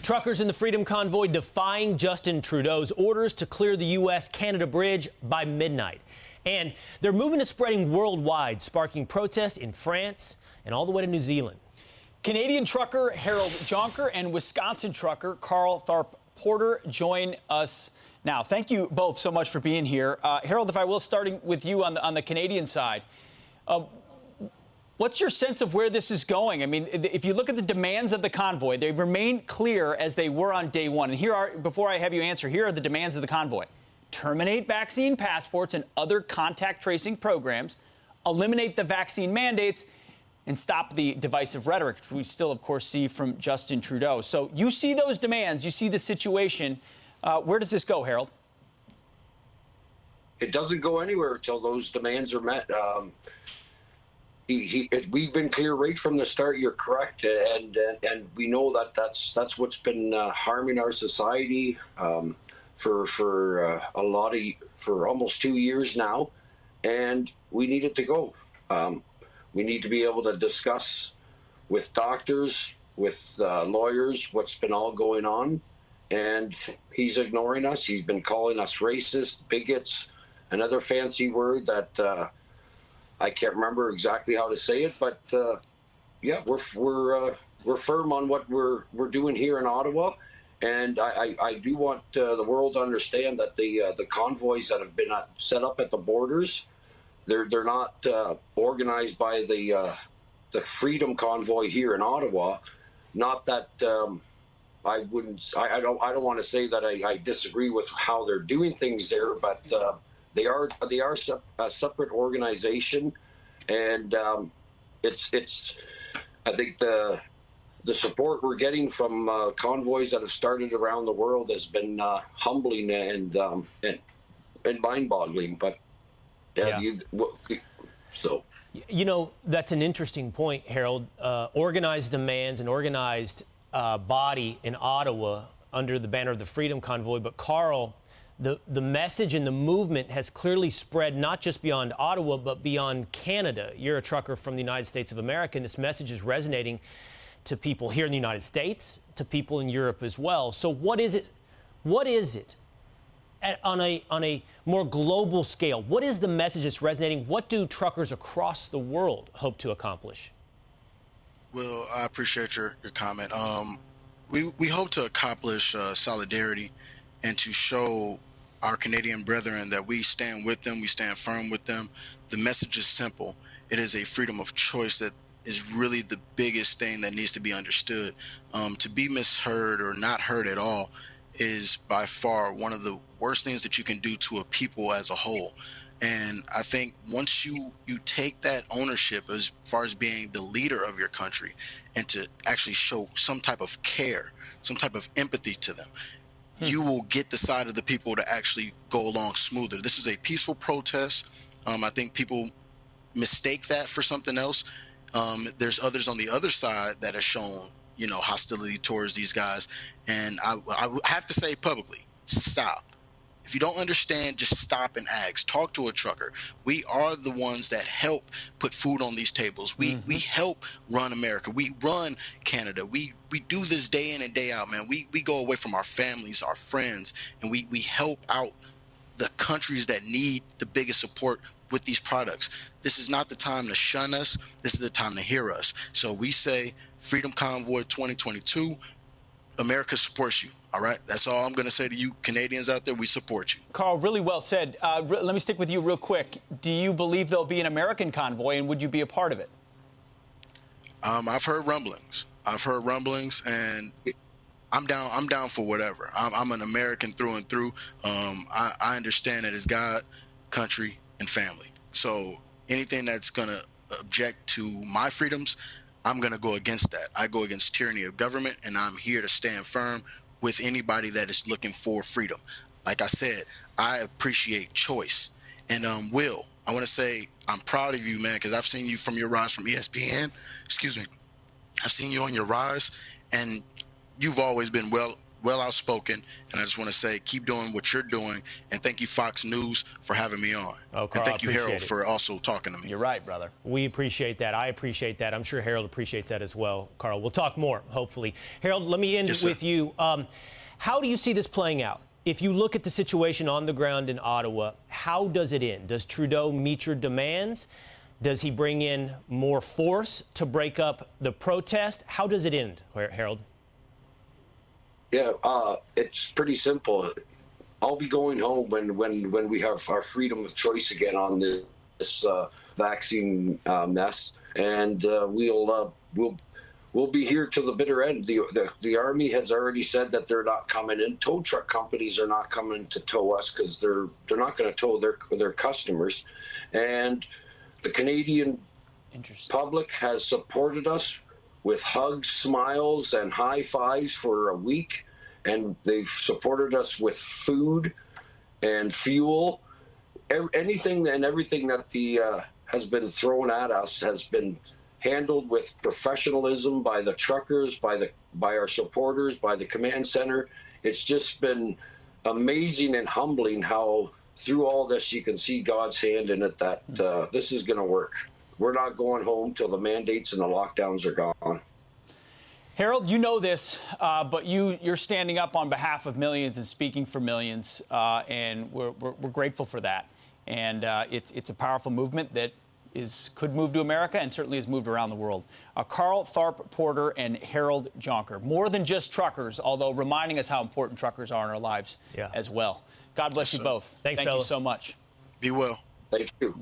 Truckers in the Freedom Convoy defying Justin Trudeau's orders to clear the U.S.-Canada bridge by midnight. And their movement is spreading worldwide, sparking protests in France and all the way to New Zealand. Canadian trucker Harold Jonker and Wisconsin trucker Carl Tharp-Porter join us now. Thank you both so much for being here. Harold, if I will, starting with you on the Canadian side. What's your sense of where this is going? I mean, if you look at the demands of the convoy, they remain clear as they were on day one. And here are, before I have you answer, here are the demands of the convoy. Terminate vaccine passports and other contact tracing programs, eliminate the vaccine mandates, and stop the divisive rhetoric, which we still, of course, see from Justin Trudeau. So you see those demands, you see the situation. Where does this go, Harold? It doesn't go anywhere until those demands are met. We've been clear right from the start. You're correct, and we know that that's what's been harming our society for almost 2 years now, and we need it to go. We need to be able to discuss with doctors, with lawyers, what's been all going on, and he's ignoring us. He's been calling us racist, bigots, another fancy word that. I can't remember exactly how to say it, but yeah, we're firm on what we're doing here in Ottawa, and I do want the world to understand that the convoys that have been set up at the borders, they're not organized by the Freedom Convoy here in Ottawa. Not that I don't want to say that I disagree with how they're doing things there, but. They are a separate organization, and it's I think the support we're getting from convoys that have started around the world has been humbling and mind-boggling. But yeah. You know, that's an interesting point, Harold. Organized demands, an organized body in Ottawa under the banner of the Freedom Convoy, but Carl. The message and the movement has clearly spread not just beyond Ottawa, but beyond Canada. You're a trucker from the United States of America, and this message is resonating to people here in the United States, to people in Europe as well. So what is it? What is it on a more global scale? What is the message that's resonating? What do truckers across the world hope to accomplish? Well, I appreciate your comment. We hope to accomplish solidarity and to show our Canadian brethren that we stand with them, we stand firm with them. The message is simple. It is a freedom of choice that is really the biggest thing that needs to be understood. To be misheard or not heard at all is by far one of the worst things that you can do to a people as a whole. And I think once you take that ownership as far as being the leader of your country and to actually show some type of care, some type of empathy to them, you will get the side of the people to actually go along smoother. This is a peaceful protest. I think people mistake that for something else. There's others on the other side that have shown, hostility towards these guys. And I have to say publicly, stop. If you don't understand, just stop and ask. Talk to a trucker. We are the ones that help put food on these tables. We help run America. We run Canada. We do this day in and day out, man. We go away from our families, our friends, and we help out the countries that need the biggest support with these products. This is not the time to shun us. This is the time to hear us. So we say Freedom Convoy 2022, America supports you. All right, that's all I'm going to say to you Canadians out there. We support you. Carl, really well said. Let me stick with you real quick. Do you believe there'll be an American convoy, and would you be a part of it? I've heard rumblings. And I'm down for whatever. I'm an American through and through. I understand that it's God, country, and family. So anything that's going to object to my freedoms, I'm going to go against that. I go against tyranny of government, and I'm here to stand firm with anybody that is looking for freedom. Like I said, I appreciate choice. And Will, I want to say I'm proud of you, man, because I've seen you from your rise from ESPN. Excuse me. I've seen you on your rise, and you've always been well well outspoken, and I just want to say keep doing what you're doing, and thank you, Fox News, for having me on. Oh, Carl, and thank you, appreciate Harold, it. for also talking to me. You're right, brother. We appreciate that. I appreciate that. I'm sure Harold appreciates that as well, Carl. We'll talk more, hopefully. Harold, let me end Yes, with you. How do you see this playing out? If you look at the situation on the ground in Ottawa, how does it end? Does Trudeau meet your demands? Does he bring in more force to break up the protest? How does it end, Harold? Yeah, it's pretty simple. I'll be going home when we have our freedom of choice again on this vaccine mess, and we'll be here till the bitter end. The Army has already said that they're not coming in. Tow truck companies are not coming to tow us because they're not going to tow their customers, and the Canadian public has supported us with hugs, smiles, and high fives for a week, and they've supported us with food and fuel. Anything and everything that has been thrown at us has been handled with professionalism by the truckers, by our supporters, by the command center. It's just been amazing and humbling how through all this you can see God's hand in it, that this is going to work. We're not going home till the mandates and the lockdowns are gone. Harold, you know this, but you're standing up on behalf of millions and speaking for millions, and we're grateful for that. And it's a powerful movement that could move to America and certainly has moved around the world. Carl Tharp-Porter and Harold Jonker, more than just truckers, although reminding us how important truckers are in our lives as well. God bless you both. Thanks, Thank you fellas. so much. Be well. Thank you.